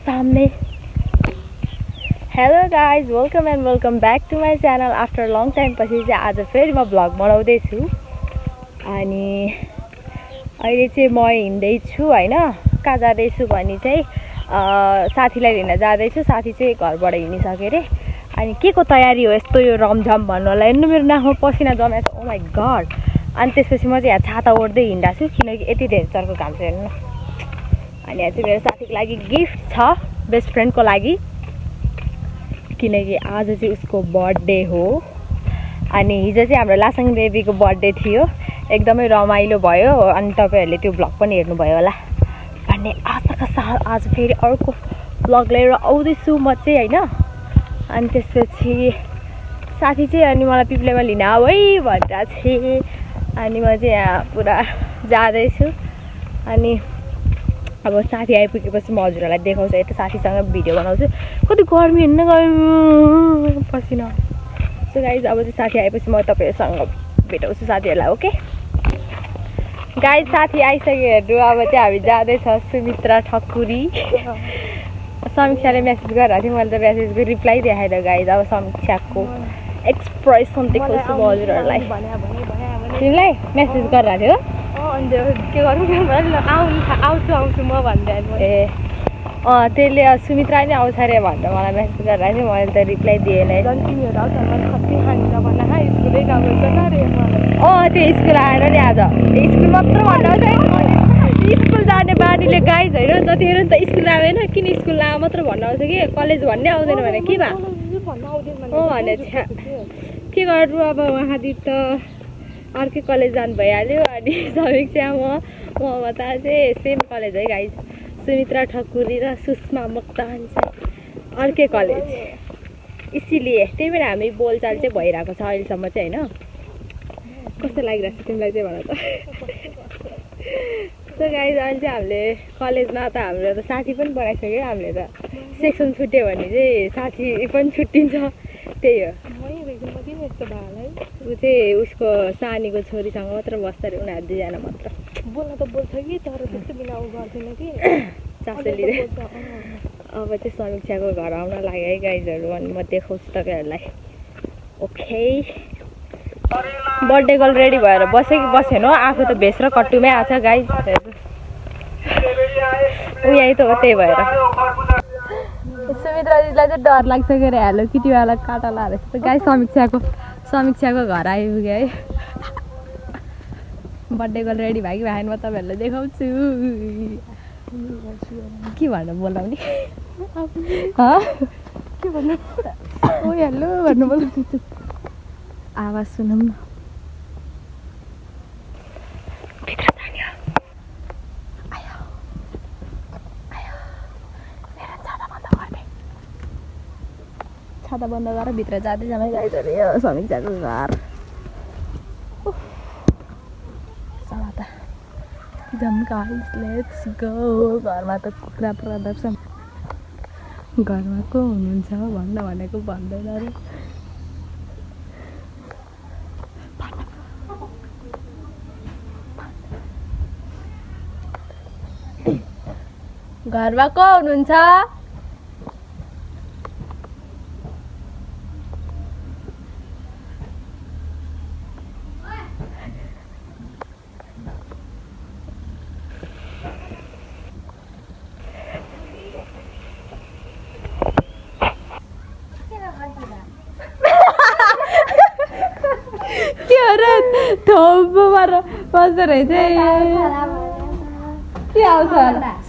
सामने hello guys welcome back to my channel after long time पछि चाहिँ आज फेरि म भ्लग बनाउँदैछु अनि अहिले चाहिँ म हिँड्दैछु हैन कहाँ जाँदैछु भने चाहिँ साथीलाई लिन जाँदैछु साथी चाहिँ घरबाट हिँडिसक्यो रे अनि के को तयारी हो यस्तो यो रमझम भन्नुलाई हेर्नु मेरो नाकमा पसिना जमेको छ ओ माई गड अनि त्यसपछि म चाहिँ यहाँ छाता ओढ्दै हिँड्दैछु किनकि यति धेरै चर्को घाम छ हेर्नु अनि यहाँ चाहिँ मेरो साथीको लागि गिफ्ट छ बेस्ट फ्रेन्डको लागि किनकि आज चाहिँ उसको बर्थडे हो अनि हिजो चाहिँ हाम्रो लासाङ देवीको बर्थडे थियो एकदमै रमाइलो भयो अनि तपाईहरुले त्यो भ्लग पनि हेर्नुभयो होला भन्ने आशाका साथ आज फेरि अर्को भ्लग लिएर आउँदैछु म चाहिँ हैन अनि त्यसपछि साथी चाहिँ अनि मलाई पिप्लेमा लिन आऊ है भनेर चाहिँ अनि म चाहिँ यहाँ पुरा जाँदैछु अनि अब साथी आइपुगेपछि म हजुरहरूलाई देखाउँछु यता साथीसँग भिडियो बनाउँछु कति गर्मी हेर्न गयो पसिना सो गाइज अब चाहिँ साथी आएपछि म तपाईहरुसँग भेटाउँछु साथीहरूलाई ओके गाइज साथी आइसक्यो अब चाहिँ हामी जाँदैछ सुमित्रा ठकुरी समीक्षाले मेसेज गरिरहेको थियो मैले त मेसेजको रिप्लाई देखाएर गाइज अब समीक्षाको एक्सप्रेसन देखाउँछु म हजुरहरूलाई तिमीलाई मेसेज गरिरहेको थियो के गरौँ आउँछु म भन्दै ए त्यसले सुमित्रा नै आउँछ अरे भनेर मलाई मेसेज गरिरहेको थियो मैले त रिप्लाई दिएन तिमीहरू आउँछ मैले कति खान्छ भन्न स्कुलै गएको त्यो स्कुल आएर नि आज स्कुल मात्र भन्नु स्कुल जाने बानीले गाइज होइन जतिखेर त स्कुल आएन किन स्कुल आए मात्र भन्नु आउँछ कि कलेज भन्ने आउँदैन भने के भयो भने के गर्नु अब उहाँदेखि त अर्कै कलेज जानु भइहाल्यो अनि समीक्षा म त चाहिँ सेम कलेज है गाइज सुमित्रा ठकुरी र सुषमा मोक्तान चाहिँ अर्कै कलेज इसीलिए त्यही भएर हामी बोलचाल चाहिँ भइरहेको छ अहिलेसम्म चाहिँ होइन कस्तो लागिरहेको छ तिमीलाई चाहिँ भन त सो गाइज अहिले चाहिँ हामीले कलेजमा त हाम्रो त साथी पनि बनाइसक्यो हामीले त सेक्सन छुट्यो भने चाहिँ साथी पनि छुट्टिन्छ त्यही हो ऊ चाहिँ उसको सानीको छोरीसँग मात्र बस्छ अरे उनीहरू दुईजना मात्र बोल्न त बोल्छ कि तर त्यस्तो बिना उ गर्दैन कि चासो लिँदै अब चाहिँ समीक्षाको घर आउन लाग्यो है गाइजहरू अनि म देखाउँछु तपाईँहरूलाई ओके बर्थडे गर्ल रेडी भएर बस्यो कि बसेन हो आफू त भेष र कट्टुमै आएको छ गाइज ऊ यही त हो त्यही भएर सुमित्रा दिदीलाई चाहिँ डर लागिसक्यो अरे हेलो किटीवाला काटा लाएर गाई समीक्षाको घर आइपुग्यो है बर्थडे गर्ल रेडी भयो कि भएन म तपाईँहरूलाई देखाउँछु के भनेर बोलाउने के भन्नु ओ हेलो भन्नु बोल्नु आवाज सुनौँ न भित्र जाने आयो मेरो छाता बन्द गर्ने छाता बन्द गरेर भित्र जाँदै जाँदै गाइज अरे समीक्षाको घर समाता जम गाइज लेट्स गो घरमा त कुखुरा प्रदर्शन घरमा को हुनुहुन्छ भन्न भनेको भन्दैन अरे घरमा को हुनुहुन्छ थोपमा बस्दो रहेछ के आउँछ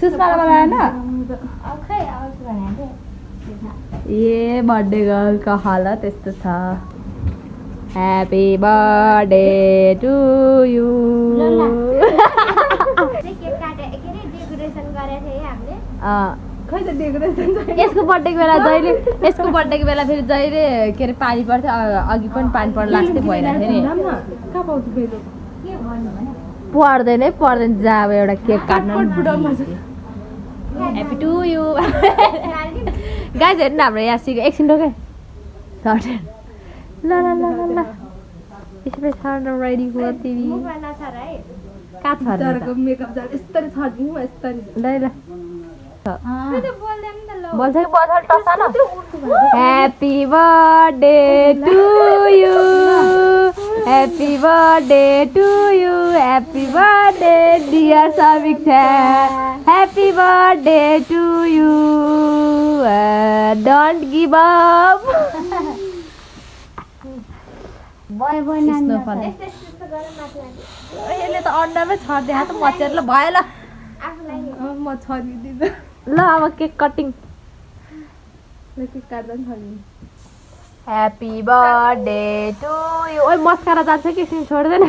सुषमालाई बनाएन ए बर्थडे गर्लको हालत यस्तो छ ह्याप्पी बर्थडे टु यु यसको बर्थडेको बेला जहिले यसको बर्थडेको बेला फेरि जहिले के अरे पानी पर्थ्यो अघि पनि पानी पर्न लाग्थ्यो भइरहेको थियो नि पर्दैन जा अब एउटा केक काट्न ह्याप्पी टु यु गाइज हेर्नु हाम्रो यहाँ सिक एकछिन रोके सर्ट ल ल ल ल यसरी सर्ट रेडी हो तिमी का छ मेकअप जान यस्तरी छर्दिनु यस्तरी ल ल बोल्छ कि बजार टसा न happy birthday to you happy birthday to you happy birthday dear Samiksha happy birthday to you don't give up यसले त अन्डामै छरिदिए त मचेर ल भयो ल म छरिदिँदै ल अब केक कटिङ केक काट्दा पनि छरिदिनु ह्यापी बर्थडे टु यु ओइ मस्कारा जान्छ कि एकछिन छोड्दैन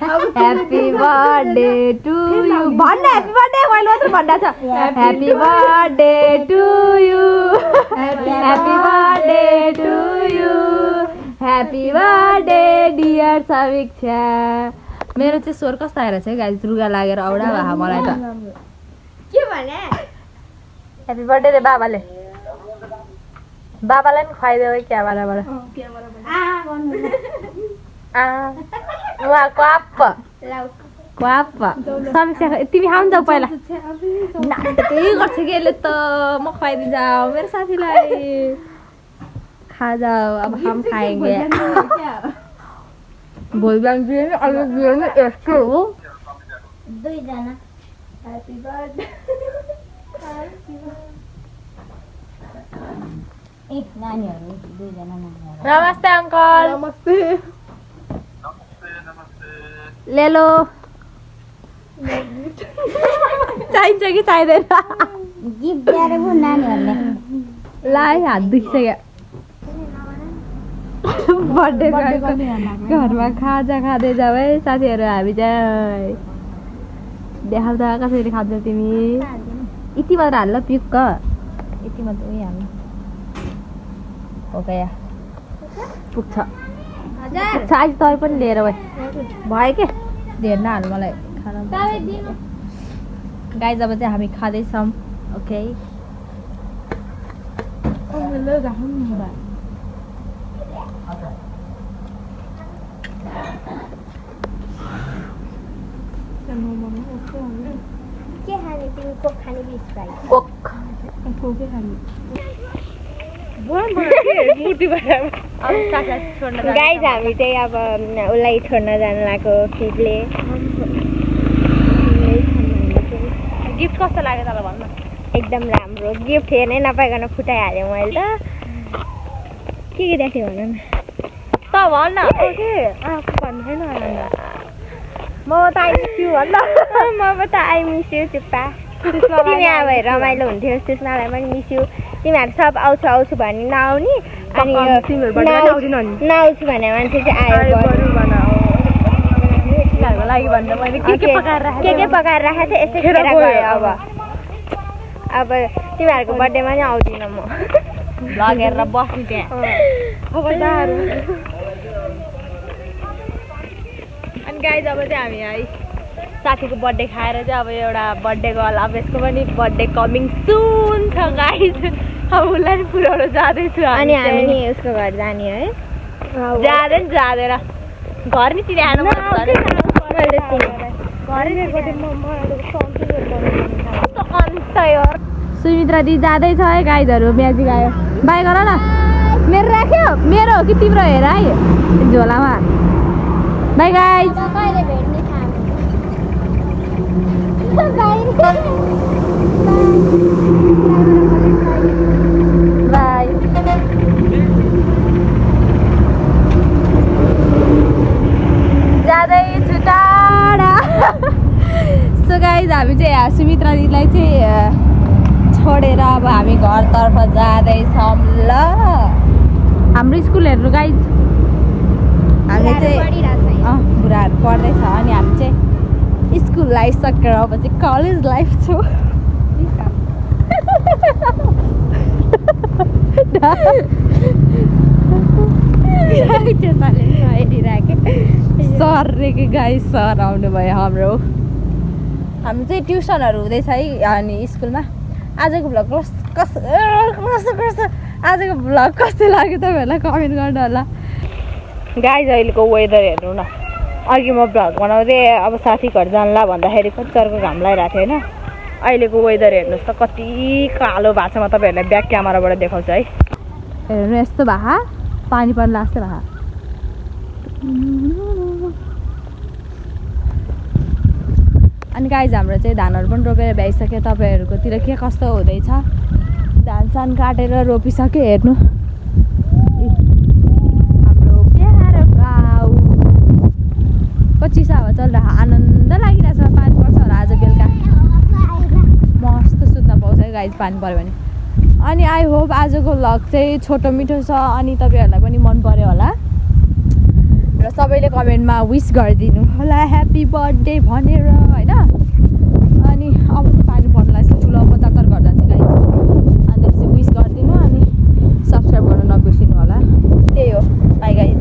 ह्यापी बर्थडे टु यु भन्न ह्यापी बर्थडे मैले मात्र भन्दा छ happy birthday to you happy birthday to you happy birthday dear Samiksha मेरो चाहिँ स्वर कस्तो आइरहेछ है गाइस रुगा लागेर औडा भा मलाई त के भने ह्यापी बर्थडे रे बाबाले बाबालाई पनि खुवाइदेऊ है क्या बराबर क्वाप समीक्षा तिमी खाऊ जाऊ पहिला त्यही गर्छ कि यसले त म खुवाइदिन्छ मेरो साथीलाई खा जाऊ अब हम खाएंगे भोलि बिहान दियो नि अहिले दियो नि यस्तो हो दुईजना ह्यापी बर्थडे नानीहरू दुईजना नानीहरू नमस्ते अंकल नमस्ते ले लो चाहिन्छ कि चाहिँदैन गिफ्ट दिएर पो नानीहरूले ला हात दुखिसक्यो बर्थडे घरमा खाजा खाँदै जाऊ है साथीहरू हामी चाहिँ देखाउ त कसरी खान्छौ तिमी यति मात्र हाल्ल पिक्क यति मात्र उयो हाल्नु हो क्या पुग्छ आज तै पनि लिएर भयो के धेर नहाल्नु मलाई खाना गाई जब चाहिँ हामी खाँदैछौँ ओके के खाने तिमी कोक खाने कि स्प्राइट कोक कोकै खाने गाइज हामी चाहिँ अब उसलाई छोड्न जानु लागेको फिडले गिफ्ट कस्तो लाग्यो तँलाई भन्न एकदम राम्रो गिफ्ट हेर्नै नपाइकन फुटाइहालेँ मैले त के दिएको थियो भन न त भन्न भन्दैन म त आई मिस यु भन्न म त आई मिस यु चुप्पा तिमी अब रमाइलो हुन्थ्यो त्यसमालाई पनि मिस यु तिमीहरू सब आउँछु आउँछु भने नआउने अनि नआउँछु भने मान्छे चाहिँ आयो के पकाएर राखेको थिएँ यसै खेर गयो अब तिमीहरूको बर्थडेमा नि आउँदिनँ म लगेर बस्नु त्यहाँ अनि गाइज अब चाहिँ हामी है साथीको बर्थडे खाएर चाहिँ अब एउटा बर्थडे गर्ल अब यसको पनि बर्थडे कमिङ सुन छ गाइज अब उसलाई नि पुऱ्याउनु जाँदैछु अनि हामी नि उसको घर जाने है जाँदैन जाँदैन घर नि चिनाउनु सुमित्रा दिदी जाँदैछ है गाइजहरू म्याजिक आयो बाई गर न मेरो राख्यो मेरो हो कि तिम्रो हेर है झोलामा बाई गाइज कहिले भेट्ने बाई जाँदैछु टाढा सो गाइज हामी चाहिँ सुमित्रा दिदीलाई चाहिँ छोडेर अब हामी घरतर्फ जाँदैछौँ ल हाम्रो स्कुल हेर्नु गाइज हामीले चाहिँ बुढाहरू पढ्दैछ अनि हामी चाहिँ स्कुल लाइफ सकेर अब चाहिँ कलेज लाइफ छु सर रे कि गाई सर आउनुभयो हाम्रो हामी चाहिँ ट्युसनहरू हुँदैछ है अनि स्कुलमा आजको भ्लग आजको भ्लग कस्तो लाग्यो तपाईँहरूलाई कमेन्ट गर्नु होला गाइज अहिलेको वेदर हेर्नु न अघि म भ्लग बनाउँदै अब साथी घर जानला भन्दाखेरि कति चर्को घाम लगाइरहेको थियो होइन अहिलेको वेदर हेर्नुहोस् त कति कालो भएको छ। म तपाईँहरूलाई ब्याक क्यामेराबाट देखाउँछु है। हेर्नु यस्तो भए पानी पर्न लाग्छ भए। अनि गाइज हाम्रो चाहिँ धानहरू पनि रोपेर भ्याइसक्यो। तपाईँहरूकोतिर के कस्तो हुँदैछ? धान सान काटेर रोपिसक्यो। हेर्नु हाम्रो प्यारो गाउँ कच्ची हावा चलिरहेको आनन्द लागिरहेछ। पानी पर्छ होला आज बेलुका मस्त सुत्न पाउँछ है गाइज पानी पऱ्यो भने। अनि आई होप आजको भ्लग चाहिँ छोटो मिठो छ अनि तपाईँहरूलाई पनि मन पर्यो होला र सबैले कमेन्टमा विस गरिदिनु होला ह्याप्पी बर्थडे भनेर होइन। अनि अब पानी पर्नलाई यस्तो ठुलो 75 घर जान्छ गाइज। अनि त्यसपछि विस गरिदिनु अनि सब्सक्राइब गर्न नबिर्सिनु होला। त्यही हो, बाई गाइज।